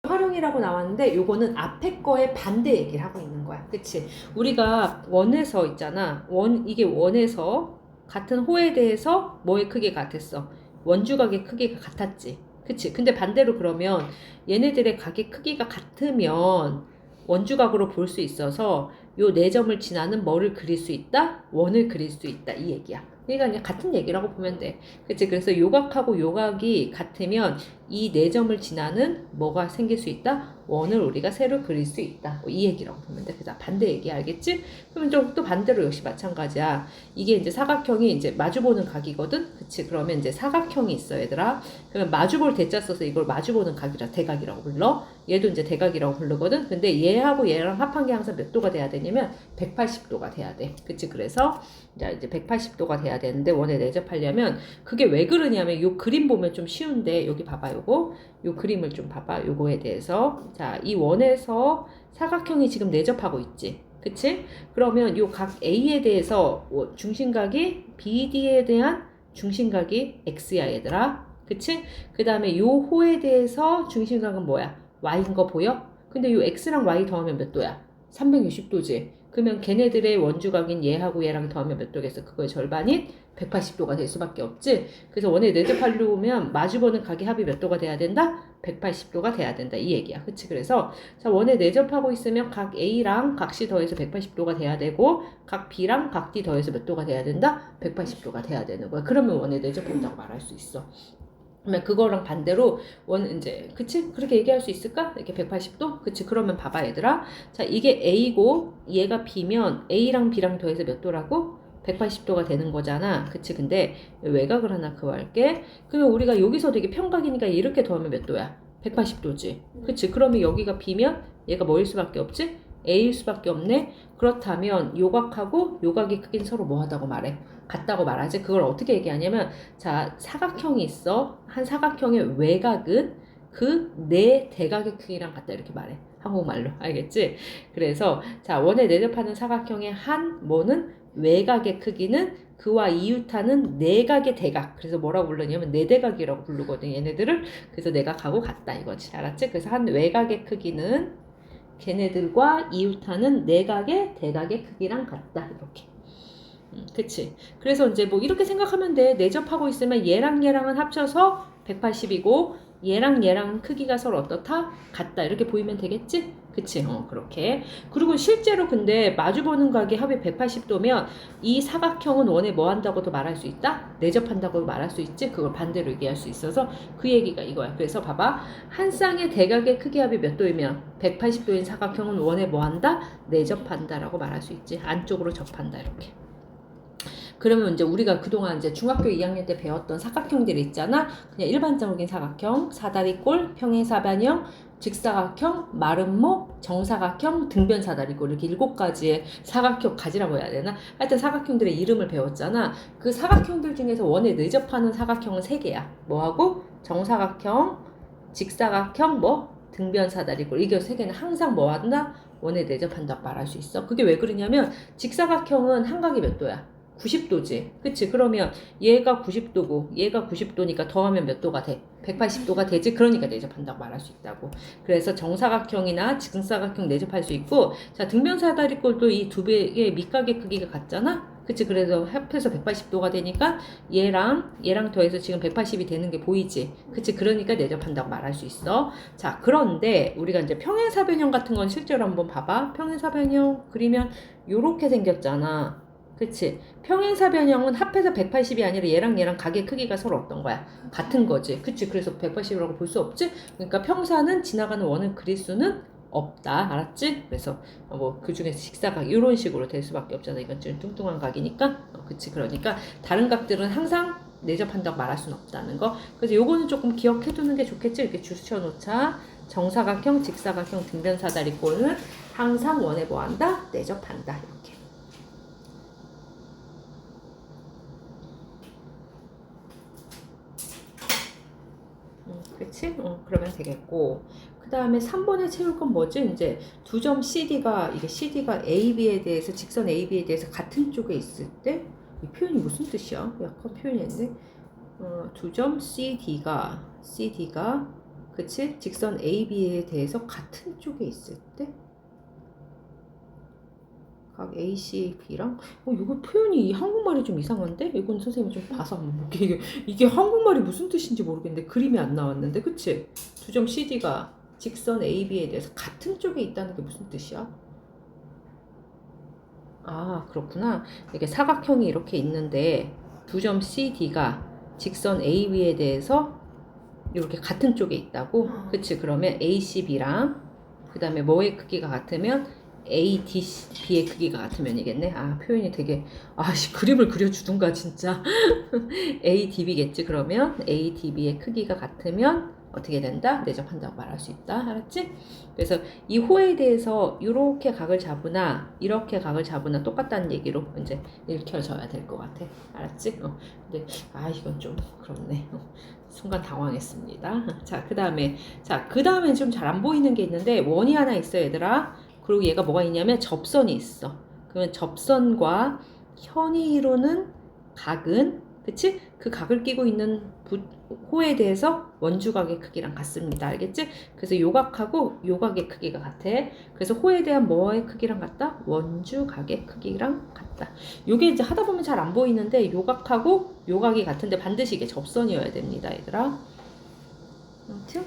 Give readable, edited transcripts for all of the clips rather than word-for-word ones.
활용이라고 나왔는데 요거는 앞에 거에 반대 얘기를 하고 있는 거야. 그치? 우리가 원에서 있잖아. 이게 원에서 같은 호에 대해서 뭐의 크기가 같았어? 원주각의 크기가 같았지. 그치? 근데 반대로 그러면 얘네들의 각의 크기가 같으면 원주각으로 볼 수 있어서 요 네 점을 지나는 뭐를 그릴 수 있다? 원을 그릴 수 있다. 이 얘기야. 그러니까 그냥 같은 얘기라고 보면 돼. 그치? 그래서 요각하고 요각이 같으면 이 네 점을 지나는 뭐가 생길 수 있다? 원을 우리가 세로 그릴 수 있다. 이 얘기라고 보면 돼. 그래서 반대 얘기 알겠지? 그러면 또 반대로 역시 마찬가지야. 이게 이제 사각형이 이제 마주보는 각이거든? 그치? 그러면 이제 사각형이 있어, 얘들아. 그러면 마주볼 대자 써서 이걸 마주보는 각이라 대각이라고 불러. 얘도 이제 대각이라고 부르거든? 근데 얘하고 얘랑 합한 게 항상 몇 도가 돼야 되냐면 180도가 돼야 돼. 그치? 그래서 이제 180도가 돼야 되는데 원에 내접하려면 그게 왜 그러냐면 요 그림 보면 좀 쉬운데 여기 봐봐 요 그림을 좀 봐봐 요거에 대해서 자 이 원에서 사각형이 지금 내접하고 있지 그치? 그러면 요 각 A에 대해서 중심각이 BD에 대한 중심각이 X야 얘들아 그치? 그 다음에 요 호에 대해서 중심각은 뭐야? Y인 거 보여? 근데 요 X랑 Y 더하면 몇 도야? 360도지 그러면 걔네들의 원주각인 얘하고 얘랑 더하면 몇 도겠어? 그거의 절반인 180도가 될 수밖에 없지. 그래서 원에 내접하려면 마주보는 각의 합이 몇 도가 돼야 된다? 180도가 돼야 된다. 이 얘기야. 그치? 그래서 자 원에 내접하고 있으면 각 A랑 각 C 더해서 180도가 돼야 되고 각 B랑 각 D 더해서 몇 도가 돼야 된다? 180도가 돼야 되는 거야. 그러면 원에 내접한다고 말할 수 있어. 그러면 그거랑 반대로 이제 그치? 그렇게 얘기할 수 있을까? 이렇게 180도? 그치? 그러면 봐봐 얘들아. 자 이게 A고 얘가 B면 A랑 B랑 더해서 몇 도라고? 180도가 되는 거잖아. 그치? 근데 외곽을 하나 그어할게. 그러면 우리가 여기서 되게 평각이니까 이렇게 더하면 몇 도야? 180도지. 그치? 그러면 여기가 B면 얘가 뭐일 수밖에 없지? A일 수밖에 없네. 그렇다면 요각하고 요각의 크기는 서로 뭐하다고 말해? 같다고 말하지. 그걸 어떻게 얘기하냐면 자 사각형이 있어. 한 사각형의 외곽은 그 네 대각의 크기랑 같다 이렇게 말해. 한국말로 알겠지? 그래서 자 원에 내접하는 사각형의 한 뭐는 외곽의 크기는 그와 이웃하는 내각의 대각. 그래서 뭐라고 부르냐면 내대각이라고 부르거든 얘네들을. 그래서 내각하고 같다 이거지. 알았지? 그래서 한 외곽의 크기는 걔네들과 이웃하는 내각의 대각의 크기랑 같다 이렇게. 그치. 그래서 이제 뭐 이렇게 생각하면 돼. 내접하고 있으면 얘랑 얘랑은 합쳐서 180이고 얘랑 얘랑 크기가 서로 어떻다? 같다. 이렇게 보이면 되겠지? 그치? 그렇게. 그리고 실제로 근데 마주보는 각의 합이 180도면 이 사각형은 원에 뭐 한다고도 말할 수 있다? 내접한다고도 말할 수 있지? 그걸 반대로 얘기할 수 있어서 그 얘기가 이거야. 그래서 봐봐. 한 쌍의 대각의 크기 합이 몇 도이면 180도인 사각형은 원에 뭐 한다? 내접한다라고 말할 수 있지. 안쪽으로 접한다. 이렇게. 그러면 이제 우리가 그동안 이제 중학교 2학년 때 배웠던 사각형들이 있잖아. 그냥 일반적인 사각형, 사다리꼴, 평행사변형, 직사각형, 마름모, 정사각형, 등변사다리꼴 이렇게 7가지의 사각형 가지라고 해야 되나? 하여튼 사각형들의 이름을 배웠잖아. 그 사각형들 중에서 원에 내접하는 사각형은 3개야. 뭐하고? 정사각형, 직사각형, 등변사다리꼴. 이게 3개는 항상 뭐 한다? 원에 내접한다고 말할 수 있어. 그게 왜 그러냐면 직사각형은 한각이 몇 도야? 90도지. 그치? 그러면 얘가 90도고 얘가 90도니까 더하면 몇 도가 돼? 180도가 되지? 그러니까 내접한다고 말할 수 있다고. 그래서 정사각형이나 직사각형 내접할 수 있고 자 등변사다리꼴도 이 두 개의 밑각의 크기가 같잖아? 그치? 그래서 합해서 180도가 되니까 얘랑 더해서 지금 180이 되는 게 보이지? 그치? 그러니까 내접한다고 말할 수 있어. 자 그런데 우리가 이제 평행사변형 같은 건 실제로 한번 봐봐. 평행사변형 그리면 요렇게 생겼잖아. 그치? 평행사변형은 합해서 180이 아니라 얘랑 각의 크기가 서로 어떤 거야? 같은 거지. 그치? 그래서 180이라고 볼 수 없지? 그러니까 평사는 지나가는 원을 그릴 수는 없다. 알았지? 그래서 그 중에서 직사각 이런 식으로 될 수밖에 없잖아. 이건 좀 뚱뚱한 각이니까. 그치? 그러니까 다른 각들은 항상 내접한다고 말할 수는 없다는 거. 그래서 요거는 조금 기억해 두는 게 좋겠지? 이렇게 줄 쳐놓자. 정사각형, 직사각형, 등변사다리꼴은 항상 원에 뭐한다? 내접한다. 이렇게. 그치? 그러면 되겠고. 그 다음에 3번에 채울 건 뭐지? 이제 두 점 CD가, 이게 CD가 AB에 대해서, 직선 AB에 대해서 같은 쪽에 있을 때, 이 표현이 무슨 뜻이야? 약간 표현인데, 두 점 CD가 그치? 직선 AB에 대해서 같은 쪽에 있을 때 각 AC, B랑 이거 표현이 이 한국말이 좀 이상한데? 이건 선생님이 좀 봐서 한번 볼게. 이게 한국말이 무슨 뜻인지 모르겠는데 그림이 안 나왔는데 그치? 두 점 CD가 직선 AB에 대해서 같은 쪽에 있다는 게 무슨 뜻이야? 아 그렇구나. 이게 사각형이 이렇게 있는데 두 점 CD가 직선 AB에 대해서 이렇게 같은 쪽에 있다고? 그치? 그러면 ACB랑 그 다음에 뭐의 크기가 같으면 ADB의 크기가 같으면이겠네. 아 표현이 되게 그림을 그려주든가 진짜. ADB겠지. 그러면 ADB의 크기가 같으면 어떻게 된다? 내접한다고 말할 수 있다. 알았지? 그래서 이 호에 대해서 이렇게 각을 잡으나 이렇게 각을 잡으나 똑같다는 얘기로 이제 읽혀져야 될 것 같아. 알았지? 근데 이건 좀 그렇네. 순간 당황했습니다. 자, 그 다음에 좀 잘 안 보이는 게 있는데 원이 하나 있어 얘들아. 그리고 얘가 뭐가 있냐면 접선이 있어. 그러면 접선과 현이 이루는 각은 그치? 그 각을 끼고 있는 호에 대해서 원주각의 크기랑 같습니다. 알겠지? 그래서 요각하고 요각의 크기가 같아. 그래서 호에 대한 뭐의 크기랑 같다? 원주각의 크기랑 같다. 요게 이제 하다 보면 잘 안 보이는데 요각하고 요각이 같은데 반드시 이게 접선이어야 됩니다. 얘들아. 아무튼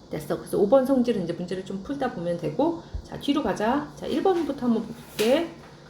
됐어. 그래서 5번 성질은 이제 문제를 좀 풀다 보면 되고 자 뒤로 가자. 자 1번부터 한번 볼게.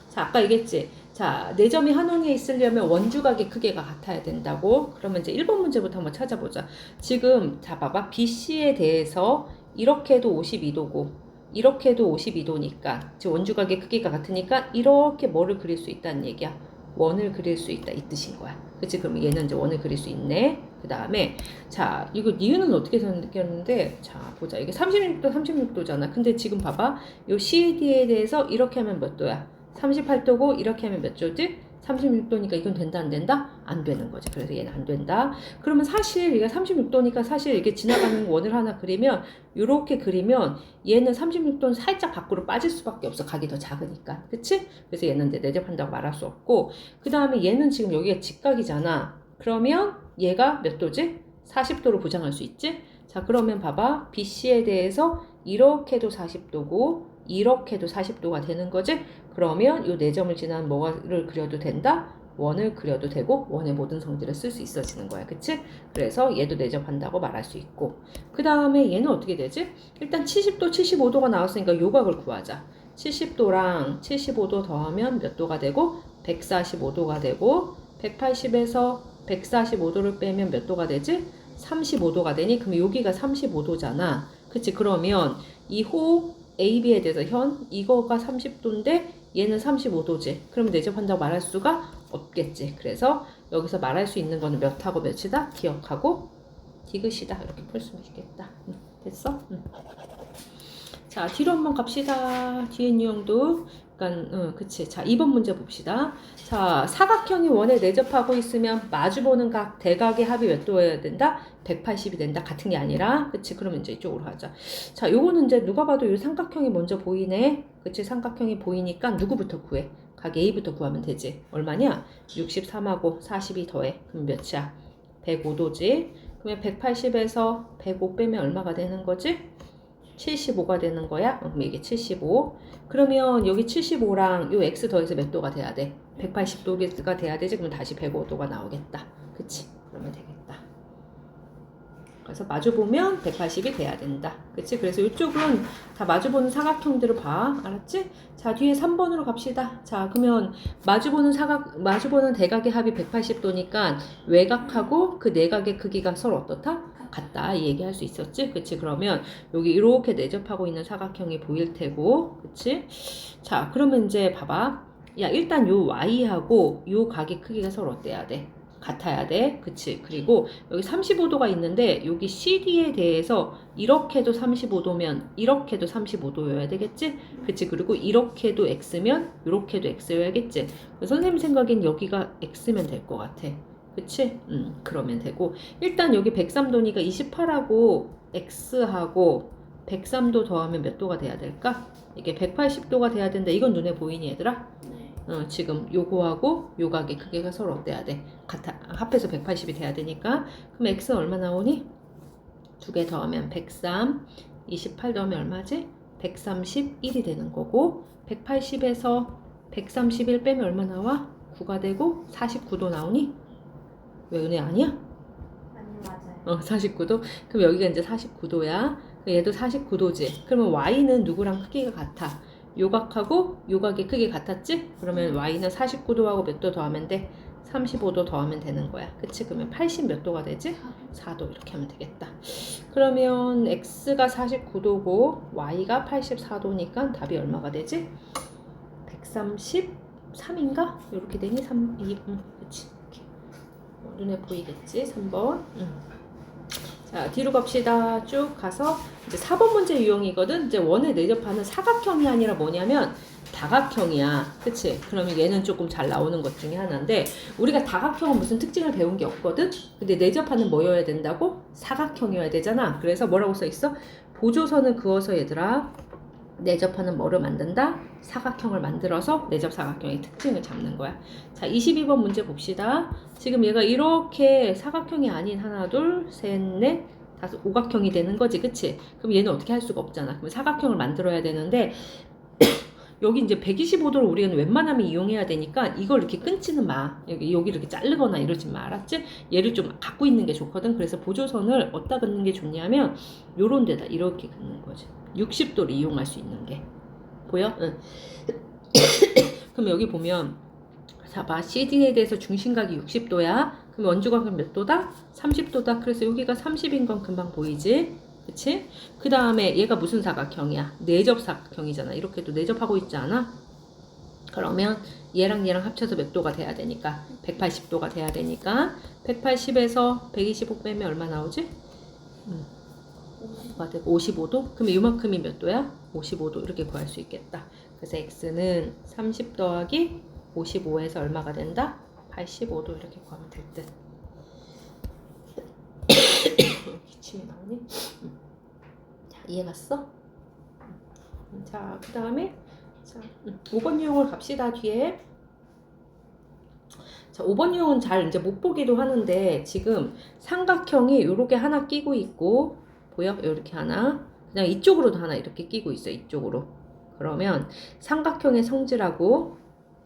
자 아까 얘기했지. 자 4점이 한 원에 있으려면 원주각의 크기가 같아야 된다고. 그러면 이제 1번 문제부터 한번 찾아보자. 지금 자 봐봐. BC에 대해서 이렇게 해도 52도고 이렇게 해도 52도니까 지금 원주각의 크기가 같으니까 이렇게 뭐를 그릴 수 있다는 얘기야. 원을 그릴 수 있다 이 뜻인 거야. 그치? 그럼 얘는 이제 원을 그릴 수 있네. 그 다음에 자 이거 니은은 어떻게 생겼는데 자 보자. 이게 36도잖아. 근데 지금 봐봐. 요 CAD에 대해서 이렇게 하면 몇 도야? 38도고 이렇게 하면 몇 도지? 36도니까 이건 된다 안 된다? 안 되는 거지. 그래서 얘는 안 된다. 그러면 사실 얘가 36도니까 사실 이게 지나가는 원을 하나 그리면 요렇게 그리면 얘는 36도는 살짝 밖으로 빠질 수밖에 없어. 각이 더 작으니까. 그치? 그래서 얘는 이제 내접한다고 말할 수 없고 그 다음에 얘는 지금 여기가 직각이잖아. 그러면 얘가 몇 도지? 40도로 보장할 수 있지? 자 그러면 봐봐. BC에 대해서 이렇게도 40도고 이렇게도 40도가 되는 거지? 그러면 이 4점을 지난 뭐를 그려도 된다? 원을 그려도 되고 원의 모든 성질을 쓸 수 있어지는 거야. 그치? 그래서 얘도 내접한다고 말할 수 있고 그 다음에 얘는 어떻게 되지? 일단 70도, 75도가 나왔으니까 요각을 구하자. 70도랑 75도 더하면 몇 도가 되고? 145도가 되고 180에서 145도를 빼면 몇 도가 되지? 35도가 되니? 그럼 여기가 35도잖아. 그치? 그러면 이 호 AB에 대해서 현 이거가 30도인데 얘는 35도지. 그럼 내접한다고 말할 수가 없겠지. 그래서 여기서 말할 수 있는 거는 몇하고 몇이다? 기억하고 디귿이다. 이렇게 풀 수 있겠다. 됐어? 자 뒤로 한번 갑시다. 뒤에 유형도 그치. 자 2번 문제 봅시다. 자 사각형이 원에 내접하고 있으면 마주보는 각 대각의 합이 몇 도여야 된다? 180이 된다. 같은 게 아니라 그치. 그러면 이제 이쪽으로 가자. 자 요거는 이제 누가 봐도 이 삼각형이 먼저 보이네. 그치. 삼각형이 보이니까 누구부터 구해? 각 A부터 구하면 되지. 얼마냐? 63하고 40이 더해. 그럼 몇이야? 105도지. 그러면 180에서 105 빼면 얼마가 되는 거지? 75가 되는 거야? 그럼 이게 75. 그러면 여기 75랑 요 x 더해서 몇 도가 돼야 돼? 180도가 돼야 되지? 그러면 다시 105도가 나오겠다. 그치? 그러면 되겠다. 그래서 마주보면 180이 돼야 된다. 그치? 그래서 이쪽은 다 마주보는 사각형들을 봐. 알았지? 자, 뒤에 3번으로 갑시다. 자, 그러면 마주보는 대각의 합이 180도니까 외곽하고 그 내각의 크기가 서로 어떻다? 같다. 이 얘기할 수 있었지? 그치? 그러면 여기 이렇게 내접하고 있는 사각형이 보일 테고. 그치? 자, 그러면 이제 봐봐. 야, 일단 요 y하고 요 각의 크기가 서로 어때야 돼? 같아야 돼. 그치? 그리고 여기 35도가 있는데 여기 CD에 대해서 이렇게도 35도면 이렇게도 35도여야 되겠지? 그치? 그리고 이렇게도 X면 이렇게도 X여야겠지? 선생님 생각엔 여기가 X면 될 것 같아. 그치? 그러면 되고 일단 여기 103도니까 28하고 X하고 103도 더하면 몇 도가 돼야 될까? 이게 180도가 돼야 된다. 이건 눈에 보이니 얘들아? 지금 요거하고 요각의 크기가 서로 어때야 돼? 합해서 180이 돼야 되니까 그럼 x는 얼마 나오니? 두 개 더하면 103, 28 더하면 얼마지? 131이 되는 거고 180에서 131 빼면 얼마 나와? 9가 되고 49도 나오니? 왜 은혜 아니야? 아니 맞아요. 49도? 그럼 여기가 이제 49도야. 얘도 49도지. 그러면 y는 누구랑 크기가 같아? 요각하고 요각의 크기 같았지? 그러면 y는 49도하고 몇 도 더하면 돼? 35도 더하면 되는 거야. 그치? 그러면 80 몇 도가 되지? 4도 이렇게 하면 되겠다. 그러면 x가 49도고 y가 84도니까 답이 얼마가 되지? 133인가? 이렇게 되니? 3, 2, 그치? 이렇게. 눈에 보이겠지? 3번. 자, 뒤로 갑시다. 쭉 가서 이제 4번 문제 유형이거든. 이제 원에 내접하는 사각형이 아니라 뭐냐면 다각형이야. 그치? 그러면 얘는 조금 잘 나오는 것 중에 하나인데 우리가 다각형은 무슨 특징을 배운 게 없거든? 근데 내접하는 뭐여야 된다고? 사각형이어야 되잖아. 그래서 뭐라고 써 있어? 보조선을 그어서 얘들아 내접하는 뭐를 만든다? 사각형을 만들어서 내접 사각형의 특징을 잡는 거야. 자, 22번 문제 봅시다. 지금 얘가 이렇게 사각형이 아닌 하나, 둘, 셋, 넷, 다섯, 오각형이 되는 거지. 그치? 그럼 얘는 어떻게 할 수가 없잖아. 그럼 사각형을 만들어야 되는데 여기 이제 125도를 우리는 웬만하면 이용해야 되니까 이걸 이렇게 끊지는 마. 여기 이렇게 자르거나 이러지 마. 알았지? 얘를 좀 갖고 있는 게 좋거든. 그래서 보조선을 어디다 긋는 게 좋냐면 요런 데다 이렇게 긋는 거지. 60도를 이용할 수 있는 게. 보여? 응. 그럼 여기 보면 자, 봐. CD에 대해서 중심각이 60도야. 그럼 원주각은 몇 도다? 30도다. 그래서 여기가 30인 건 금방 보이지? 그치? 그 다음에 얘가 무슨 사각형이야? 내접 사각형이잖아. 이렇게도 내접하고 있지 않아? 그러면 얘랑 합쳐서 몇 도가 돼야 되니까 180도가 돼야 되니까 180에서 125 빼면 얼마 나오지? 55도? 그럼 이만큼이 몇 도야? 55도 이렇게 구할 수 있겠다. 그래서 x는 30 더하기 55에서 얼마가 된다? 85도 이렇게 구하면 될 듯. 기침이 나오니? 자, 이해갔어? 자, 그 다음에 5번 유형을 갑시다. 뒤에 자, 5번 유형은 잘 이제 못 보기도 하는데 지금 삼각형이 요렇게 하나 끼고 있고 보여? 요렇게 하나 그냥 이쪽으로도 하나 이렇게 끼고 있어. 이쪽으로. 그러면 삼각형의 성질하고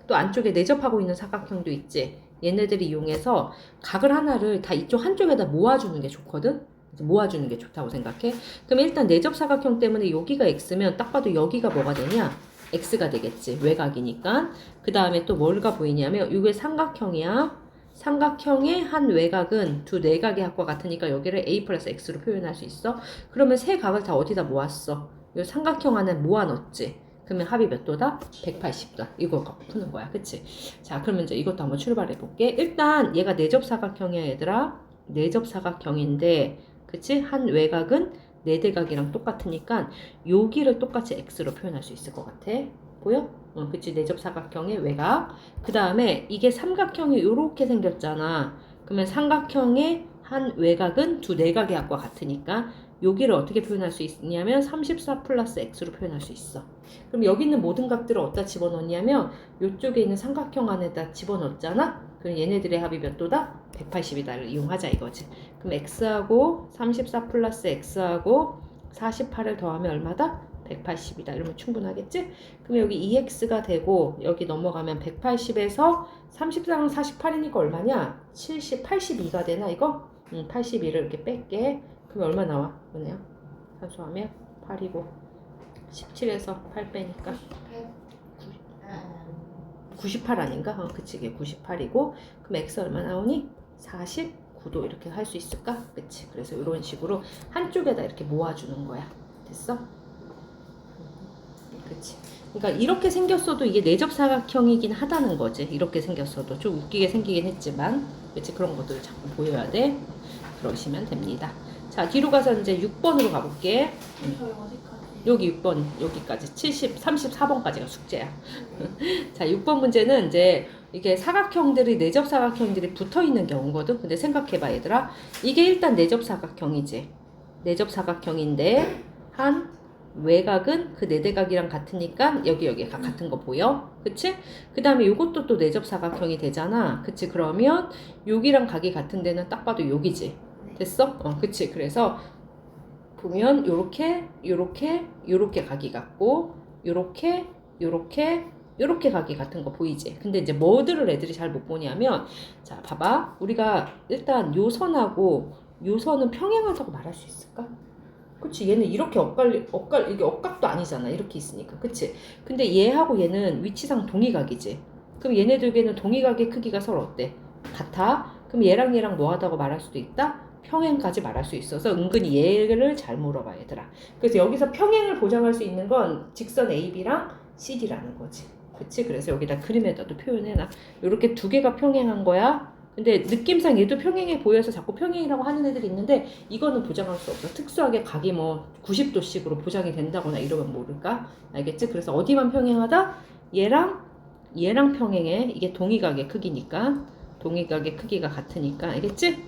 또 안쪽에 내접하고 있는 사각형도 있지. 얘네들이 이용해서 각을 하나를 다 이쪽 한쪽에다 모아주는 게 좋거든. 모아주는 게 좋다고 생각해. 그럼 일단 내접 사각형 때문에 여기가 x면 딱 봐도 여기가 뭐가 되냐? x가 되겠지. 외곽이니까. 그 다음에 또 뭐가 보이냐면 이게 삼각형이야. 삼각형의 한 외곽은 두 내각의 합과 같으니까 여기를 a 플러스 x로 표현할 수 있어. 그러면 세 각을 다 어디다 모았어? 이 삼각형 안에 모아넣었지. 그러면 합이 몇 도다? 180도. 이거 갖고 푸는 거야. 그치? 자, 그러면 이제 이것도 한번 출발해 볼게. 일단 얘가 내접 사각형이야, 얘들아. 내접 사각형인데 그치? 한 외곽은 네대각이랑 똑같으니까 여기를 똑같이 x로 표현할 수 있을 것 같아. 보여? 그치? 내접 사각형의 외곽. 그 다음에 이게 삼각형이 이렇게 생겼잖아. 그러면 삼각형의 한 외곽은 두 내각의 합과 같으니까 여기를 어떻게 표현할 수 있냐면 34 플러스 x로 표현할 수 있어. 그럼 여기 있는 모든 값들을 어디다 집어넣냐면 이쪽에 있는 삼각형 안에다 집어넣었잖아. 그럼 얘네들의 합이 몇 도다? 180이다를 이용하자 이거지. 그럼 x하고 34 플러스 x하고 48을 더하면 얼마다? 180이다. 이러면 충분하겠지? 그럼 여기 2x가 되고 여기 넘어가면 180에서 34랑 48이니까 얼마냐? 70, 82가 되나 이거? 82를 이렇게 뺄게. 그럼 얼마 나와? 뭐네요? 산수하면 8이고 17에서 8 빼니까 98 아닌가? 그치, 이게 98이고 그럼 x 얼마 나오니? 49도 이렇게 할 수 있을까? 그치. 그래서 이런 식으로 한쪽에다 이렇게 모아주는 거야. 됐어? 그치. 그러니까 이렇게 생겼어도 이게 내접 사각형이긴 하다는 거지. 이렇게 생겼어도 좀 웃기게 생기긴 했지만 그치. 그런 것들을 자꾸 보여야 돼. 그러시면 됩니다. 자, 뒤로 가서 이제 6번으로 가볼게. 저희 어디까지? 여기 6번, 여기까지 34번까지가 숙제야. 자, 6번 문제는 이제 이게 사각형들이, 내접 사각형들이 붙어 있는 경우거든. 근데 생각해봐, 얘들아. 이게 일단 내접 사각형이지. 내접 사각형인데, 한 외곽은 그 네대각이랑 같으니까 여기가 같은 거 보여? 그치? 그 다음에 요것도 또 내접 사각형이 되잖아. 그치? 그러면 여기랑 각이 같은 데는 딱 봐도 여기지. 됐어? 그치. 그래서 보면 요렇게 각이 같고 요렇게 각이 같은 거 보이지? 근데 이제 뭐들을 애들이 잘 못 보냐면 자 봐봐 우리가 일단 요 선하고 요 선은 평행하다고 말할 수 있을까? 그치 얘는 이렇게 이게 억각도 아니잖아 이렇게 있으니까 그치? 근데 얘하고 얘는 위치상 동의각이지 그럼 얘네들에게는 동의각의 크기가 서로 어때? 같아? 그럼 얘랑 뭐 하다고 말할 수도 있다? 평행까지 말할 수 있어서 은근히 얘를 잘 물어봐 얘들아. 그래서 여기서 평행을 보장할 수 있는 건 직선 AB랑 CD라는 거지. 그치? 그래서 여기다 그림에다도 표현해놔. 이렇게 두 개가 평행한 거야. 근데 느낌상 얘도 평행해 보여서 자꾸 평행이라고 하는 애들이 있는데 이거는 보장할 수 없어. 특수하게 각이 뭐 90도씩으로 보장이 된다거나 이러면 모를까? 알겠지? 그래서 어디만 평행하다? 얘랑 평행해. 이게 동의각의 크기니까. 동의각의 크기가 같으니까. 알겠지?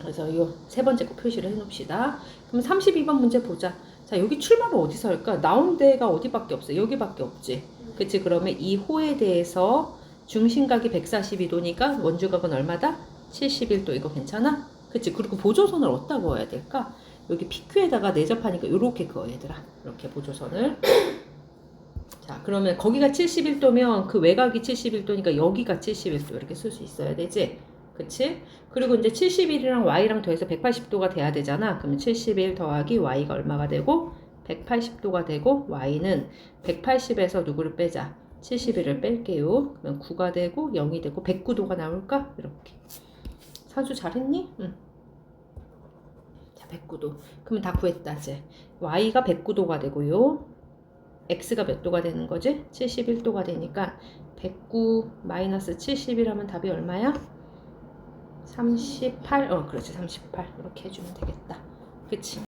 그래서 이 세 번째 거 표시를 해 놓읍시다. 그럼 32번 문제 보자. 자, 여기 출발은 어디서 할까? 나온 데가 어디밖에 없어. 여기밖에 없지. 그치? 그러면 이 호에 대해서 중심각이 142도니까 원주각은 얼마다? 71도. 이거 괜찮아? 그치? 그리고 보조선을 어디다 그어야 될까? 여기 PQ에다가 내접하니까 요렇게 그어 얘들아. 이렇게 보조선을. 자, 그러면 거기가 71도면 그 외곽이 71도니까 여기가 71도 이렇게 쓸 수 있어야 되지? 그치? 그리고 이제 71이랑 y랑 더해서 180도가 돼야 되잖아. 그러면 71 더하기 y가 얼마가 되고 180도가 되고 y는 180에서 누구를 빼자? 71을 뺄게요. 그러면 9가 되고 0이 되고 109도가 나올까? 이렇게. 산수 잘했니? 응. 자, 109도. 그러면 다 구했다, 이제. y가 109도가 되고요. x가 몇 도가 되는 거지? 71도가 되니까 109 마이너스 71하면 답이 얼마야? 38? 그렇지 38 이렇게 해주면 되겠다. 그치?